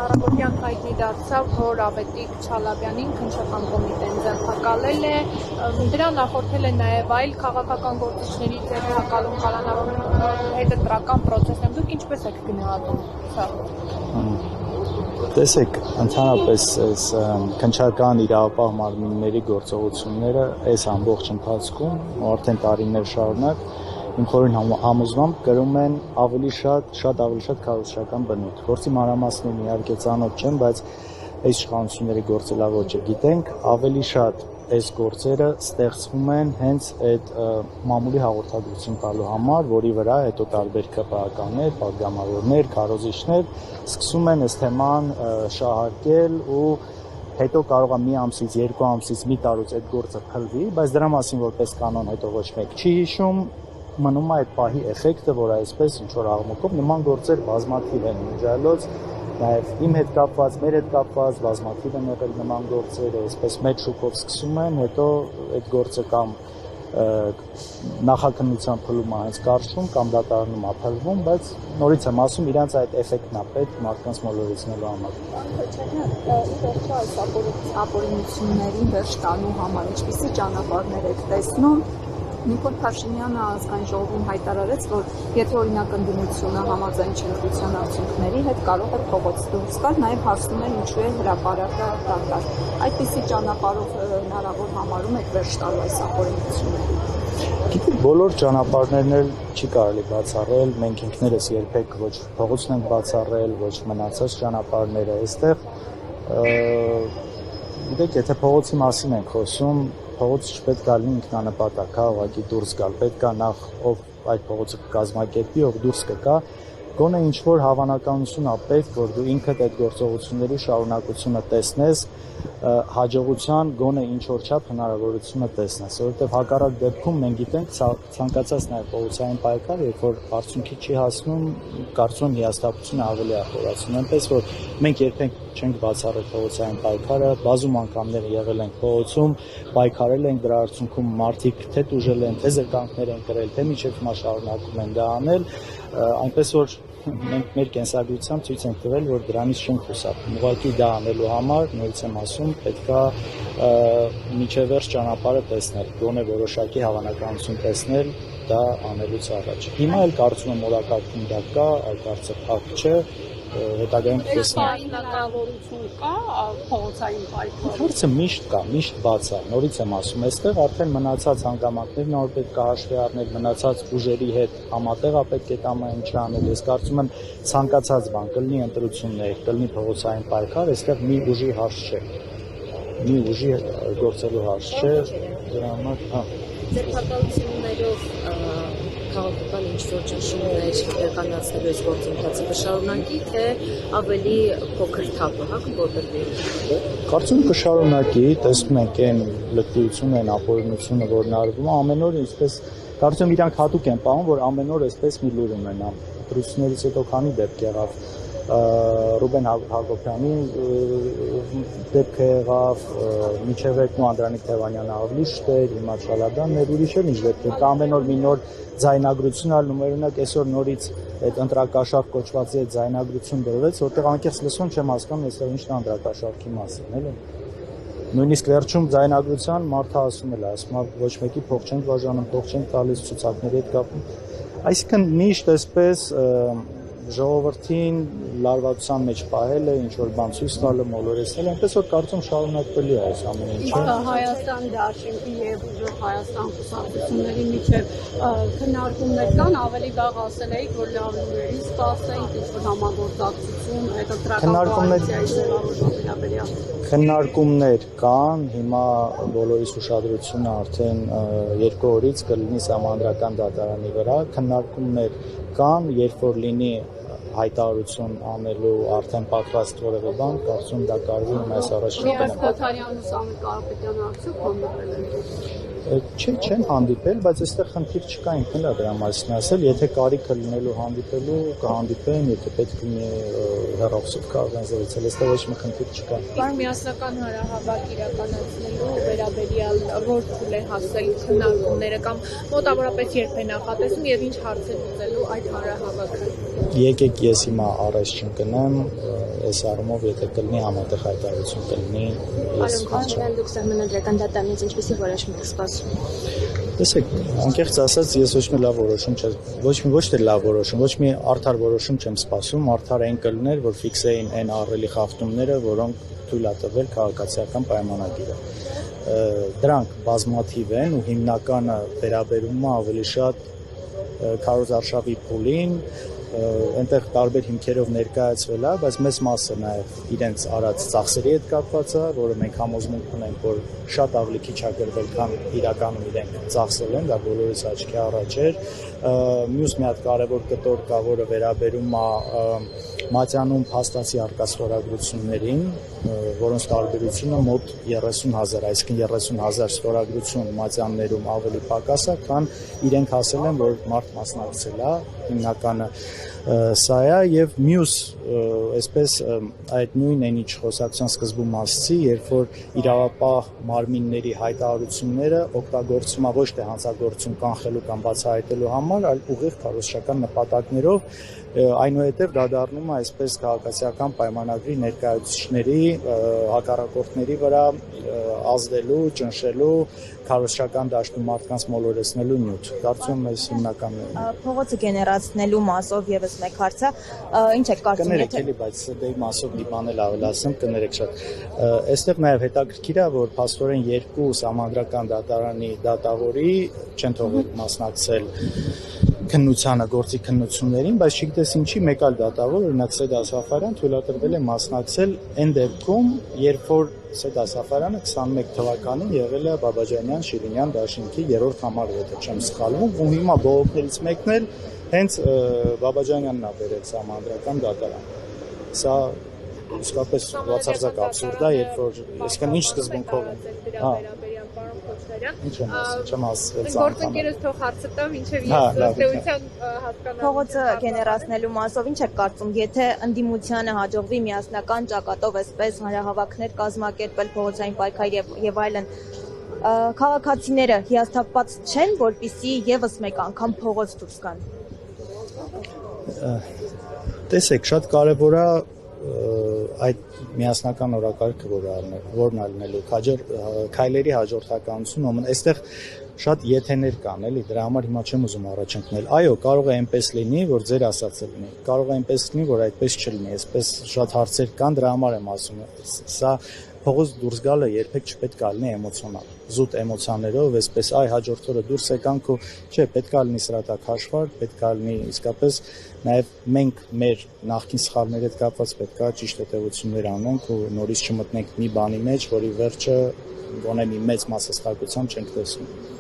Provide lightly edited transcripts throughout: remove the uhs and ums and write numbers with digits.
առավոտյան հայտնի դարձավ, որ Ավետիք Չալաբյանին քննչական կոմիտեն ձերբակալել է, դրան նախորդել է նաև այլ քաղաքական գործիչների ձերբակալում կալանավորման հետընտրական պրոցեսներում, դուք ինչպես եք գնահատում սա։ Տեսեք, ընդհանրապես այս քննչական իրավապահ մարմինների գործողությունները այս ամբողջ ընթացքում արդեն տարիներ շարունակ իմ խորին համոզմամբ կրում են ավելի շատ քարոզչական բնույթ, որի մանրամասներն իհարկե ծանոթ չեմ, բայց այս իշխանությունների գործելավոճը գիտենք, ավելի շատ այս գործերը ստեղծվում են հենց այդ մամուլի հաղորդագրություն տալու համար, որի վրա հետո տարբեր ԿՊԱ-ականներ, պատգամավորներ, քարոզիչներ սկսում են այս թեման շահարկել ու հետո կարող է մի ամսից, երկու ամսից, մի տարուց այդ գործը փլվի, բայց դրա մասին որպես կանոն հետո ոչ մեկ չի հիշում, մնում է այդ պահի էֆեկտը, որ այսպես ինչ-որ աղմուկով նման գործեր բազմաթիվ են միջայլոց, նաև իմ հետ կապված, մեր հետ կապված, բազմաթիվ են եղել նման գործեր, այսպես մեծ շուկով սկսում են, հետո այդ գործը կամ նախաքննության փլում է հենց կարճում, կամ դատարանում է փլվում, բայց նորից եմ ասում, իրանց այդ էֆեկտն է պետք մարդկանց մոլորեցնելու համար։ Իհարկե այս ապօրինությունների վերջ տալու համար ինչպիսի ճանապարհներ եք տեսնում։ Նիկոլ Փաշինյանը ազգային ժողովում հայտարարեց, որ եթե օրինակ ընդդիմությունը համաձայն չի ընտրության արդյունքների հետ կարող է փողոց դուրս գալ, նաև հարցնում են ինչու է հրապարակը դատարկ։ Այդպիսի ճանապարհով հնարավոր համարում եք վերջ տալու այս ապօրինություններին։ Գիտեք, բոլոր ճանապարհներն էլ չի կարելի բացառել, մենք ինքներս երբեք ոչ փողոցն ենք բացառել, ոչ մնացած ճանապարհները այստեղ։ Գիտեք, եթե փողոցի մասին ենք խոսում, փողոցը չպետք է լինի ինքնանպատակ, ուղղակի դուրս գալ, պետք է նախ ով այդ փողոցը կկազմակերպի, ով դուրս կգա, գոնե ինչ-որ հավանականություն է պետք, որ դու ինքդ այդ գործողությունների շարունակությունը տեսնես, հաջողության գոնե ինչ-որ չափ հնարավորությունը տեսնես, որովհետև հակառակ դեպքում մենք գիտենք ցանկացած նաև փողոցային պայքար, երբ որ արդյունքի չի հասնում, կարծում եմ հիասթափությունը ավելի է խորացնում, այնպես որ մենք երբեք չենք բացառել փողոցային պայքարը, բազում անգամներ եղել ենք փողոցում, պայքարել ենք, դրա արդյունքում մարդիկ թե տուժել են, թե զրկանքներ են կրել, թե մինչև հիմա շարունակում են դա անել, այնպես որ մենք մեր կենսագրությամբ ցույց ենք տվել, որ դրանից չենք խուսափում։ Ուղղակի դա անելու համար, նորից եմ ասում, պետքա միջև վերջ ճանապարհը տեսնել, գոնե որոշակի հավանականություն տեսնել դա անելուց առաջ։ Հիմա էլ կարծում եմ օրակարգում դա կա, այլ կարծեմ փակ չէ, հետագայում կտեսնենք։ Հնարավորություն կա փողոցային պայքարի։ Փորձը միշտ կա, միշտ բաց է։ Նորից եմ ասում, այստեղ արդեն մնացած հանգամանքներն նոր պետք է հաշվի առնել, մնացած ուժերի հետ համատեղ է պետք է ամեն ինչ անել։ Ես կարծում եմ ցանկացած բան, կլինի ընտրություններ, կլինի փողոցային պայքար, այստեղ մի ուժի հարց չէ։ Մի ուժի գործելու հարց չէ, դրա համար, ձերբակալություններով քաղաքական ինչ-որ ճնշումներ իրականացնելու այս գործընթացը կշարունակի, թե ավելի փոքր թափը կկոտրվի։ Կարծում եմ կշարունակի, տեսնում ենք այն լկտիությունը, այն ապօրինությունը, որն արվում է, ամեն օր այսպես կարծում եմ իրանք հատուկ են պահում, որ ամեն օր այսպես մի լուր ունենան։ Ընտրություններից հետո քանի դեպք եղավ Ռուբեն Հակոբյանի դեպքը եղավ, միջև վերջնու Անդրանիկ Թևանյանը ավելի շտեր, հիմա Չալաբյանն էր, ուրիշեր ինչ դեպքեր, ամեն օր մի նոր ձայնագրություն ալնում էր, օրինակ այսօր նորից այդ ընտրակաշառք կոչվածի այդ ձայնագրություն դրվեց, որտեղ անկեղծ լսում չեմ հասկանում, այստեղ ինչն է ընտրակաշառքի մասին, էլի։ Նույնիսկ վերջում ձայնագրության մարդը ասում է, ոչ մեկի փող չենք բաժանում, փող չենք տալիս, ցուցակների հետ կապում։ Այսինքն միշտ այսպես ժողովրդին լարվածության մեջ պահել է, ինչ-որ բան ցույց տալը, մոլորեցնել, այնպես որ կարծում շարունակվելի է այս ամեն ինչը։ Հայաստան դաշինքի եւ Հայաստան կուսակցությունների միջև քննարկումներ կան, ավելի վաղ ասել էիք, որ լավների սպասենք, ինչ-որ համագործակցություն, այդ կոալիցիայի ձևավորման վերաբերյալ։ Քննարկումներ կան, հիմա բոլորիս ուշադրությունը արդեն 2 օրից կլինի Սահմանադրական դատարանի վրա, քննարկումներ կան, երբ որ լինի հայտարարություն անելու արդեն պատրաստ որևէ բան, կարծում դա կարելի է այս առաջ չգնա։ Ռոբերտ Քոչարյանն ու Սամվել Կարապետյանը արդյոք հանդիպել են։ Չեն հանդիպել, բայց այստեղ խնդիր չկա, ինքն էլ է դրա մասին ասել, եթե կարիքը լինելու հանդիպելու կհանդիպեն, եթե պետք լինի հեռախոսով կարող են զրուցել, այստեղ ոչ մի խնդիր չկա։ Բար միասնական հանրահավաք իրականացնելու վերաբերյալ որ փուլ է հասել քննարկումները կամ մոտավորապես երբ է նախատեսում եւ ինչ հարց է լուծելու այդ հանրահավաքը։ Եկեք ես հիմա առաջ չընկնեմ, այս առումով եթե կլինի համատեղ հայտարարություն կլինի Արոն, դուք սահմանադրական դատարանից ինչպեսի որոշում եք սպասում։ Տեսեք, անկեղծ ասած, ես ոչ մի լավ որոշում չեմ, ոչ թե լավ որոշում, ոչ մի արդար որոշում չեմ սպասում, արդար այն կլներ, որ ֆիքսեին այն ահռելի խախտումները, որոնք թույլ է տվել քաղաքացիական պայմանագիրը։ Դրանք բազմաթիվ են ու հիմնականը վերաբերում է ավելի շատ քարոզարշավի փուլին, այնտեղ տարբեր հիմքերով ներկայացվել է, բայց մեծ մասը նաև իրենց արած ծախսերի հետ կապված է, որը մենք համոզմունք ունենք, որ շատ ավելի քիչ է գրվել, քան իրականում իրենք ծախսել են, դա բոլորիս աչքի առաջ էր։ Մյուս մի հատ կարևոր կտոր կա, որը վերաբերում է Մատյանում փաստացի արկա ստորագրություններին, որոնց տարբերությունը մոտ 30,000, այսինքն 30,000 ստորագրություն Մատյաններում ավելի պակաս է, քան իրենք ասել են, որ մարդ մասնակցել է, հիմնականը սա է եւ մյուս այսպես այդ նույն այն ինչ խոսակցության սկզբում ասացի, երբ որ իրավապահ մարմինների հայտարարությունները օգտագործվում է ոչ թե հանցագործություն կանխելու կամ բացահայտելու համար, այլ ուղիղ քարոզչական նպատակներով, այնուհետև դա դառնում է այսպես քաղաքացիական պայմանագրի ներկայացուցիչների հակառակորդների վրա ազդելու, ճնշելու, քարոզչական դաշտում մարդկանց մոլորեցնելու նյութ։ Կարծում եմ, այս հիմնականն է։ Փողոցը գեներացնելու մասով եւս մեկ հարց է, ինչ եք կարծում, Կներեք էլի, բայց դե մասով մի բան էլ ավելացեմ, կներեք շատ։ Այստեղ նաև հետաքրքիր է, որ փաստորեն երկու համանդրական դատարանի դատավորի չեն թողել մասնակցել քննությանը, գործի քննություններին, բայց չգիտես ինչի մեկ այլ դատավոր, օրինակ Սեդա Սաֆարյան թույլատրվել է մասնակցել այն դեպքում, երբ որ Սեդա Սաֆարյանը 21 թվականին եղել է Բաբաջանյան Շիրինյան դաշինքի 3-րդ համարը, եթե չեմ սխալվում, ու հիմա բողոքներից մեկն էլ հենց Բաբաջանյանն է բերել համանդրական դատարան։ Սա իսկապես բացարձակ աբսուրդ է, երբ որ այսքան ինչ սկզբունքով են։ Չեմ ասել Գործընկերս թող հարցը տամ, ինչև ես ըստեյության հասկանամ։ Փողոցը գեներացնելու մասով ինչ եք կարծում, եթե ընդդիմությանը հաջողվի միասնական ճակատով այսպես հանրահավաքներ կազմակերպել, փողոցային պայքար եւ այլն, քաղաքացիները հիասթափված չեն, որպեսզի եւս մեկ անգամ փողոց դուրս գան։ Տեսեք, շատ կարևոր է այդ միասնական օրակարգը որն ալնելու քայլերի հաջորդականություն, այստեղ շատ եթեներ կան, էլի, դրա համար հիմա չեմ ուզում առաջ ընկնել։ Այո, կարող է այնպես լինի, որ ձեր ասածը լինի, կարող է այնպես լինի, որ այդպես չլինի, այսպես շատ հարցեր կան, դրա համար եմ ասում, սա փողոց դուրս գալը երբեք չպետք է լինի էմոցիոնալ, զուտ էմոցիաներով, այսպես այ հաջորդ օրը դուրս եկանք ու չէ, պետք է լինի սրատակաշվար, պետք է լինի իսկապես նաև մենք մեր նախկին սխալների հետ կապված պետք է ճիշտ հետևություններ անենք ու նորից չմտնենք մի բանի մեջ, որի վերջը գոնե մի մեծ մասը չենք տեսնում։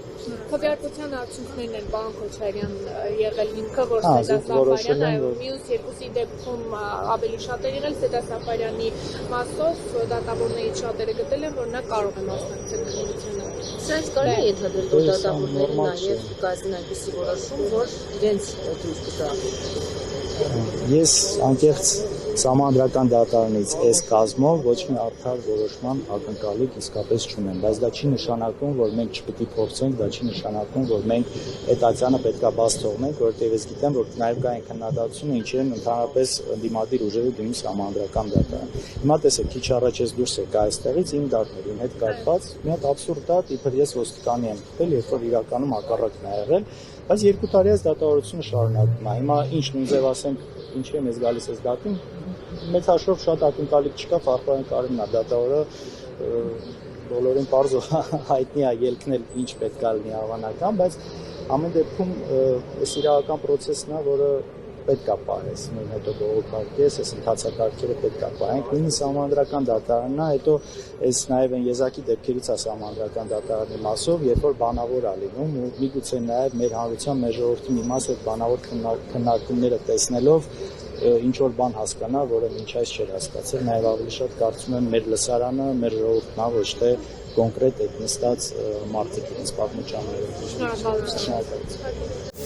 Քվեարկության արդյունքներն են պարոն Քոչարյան եղել հիմքը, որ Սեդա Սաֆարյանը մյուս երկուսի դեպքում ավելի շատ է եղել, Սեդա Սաֆարյանի մասով դատավորներից շատերը գտել են, որ նա կարող է մասնակցել քննությանը։ Սրանց կարելի է ենթադրել, որ դատավորները նաև կայացնեն այնպիսի որոշում, որ իրենց դուրս կգա։ Ես անկեղծ համանդրական դատարանից այս կազմով ոչ մի արդար որոշման ակնկալիք իսկապես չունեմ, բայց դա չի նշանակում, որ մենք չպետք է փորձենք, դա չի նշանակում, որ մենք այդ ացանը պետքա բաց թողնենք, որովհետև ես գիտեմ, որ նաև կա այն քննադատությունը, ինչի են ընդհանրապես դիմադիր ուժերը դիմում համանդրական դատարան։ Հիմա տեսեք, քիչ առաջ ես դուրս եկա այստեղից իմ դատներին հետ կապված, մի հատ աբսուրդ դատ, իբր ես ոստիկանի եմ գտել, երբ որ իրականում հակառակն է եղել, բայց 2 տարի այս դատավորությունը շարունակվում է։ Հիմա ինչ նույնձև ասենք, ինչի եմ ես գալիս այս դատին, մեծ հաշվով շատ ակնկալիք չկա, Ֆարֆարեն Կարինն է դատավորը, բոլորին պարզ հայտնի է ելքնել ինչ պետք է լինի հավանական, բայց ամեն դեպքում այս իրավական process-ն է, որը պետք է պահես, նույն հետո բողոքարկես, այս ընթացակարգերը պետք է պահենք, նույնիսկ համանդրական դատարանն է, հետո այս նաև այն եզակի դեպքերից է համանդրական դատարանի մասով, երբ որ բանավոր է լինում ու միգուցե նաև մեր հանրության, մեր ժողովրդի մի մաս այդ բանավոր քննարկումները տեսնելով ինչ որ բան հասկանա, որը մինչ այս չէր հասկացել, նաև ավելի շատ կարծում եմ մեր լսարանը, մեր ժողովուրդն է, ոչ թե կոնկրետ այդ նստած մարդիկ իրենց պատմիչանները։ Շնորհակալություն։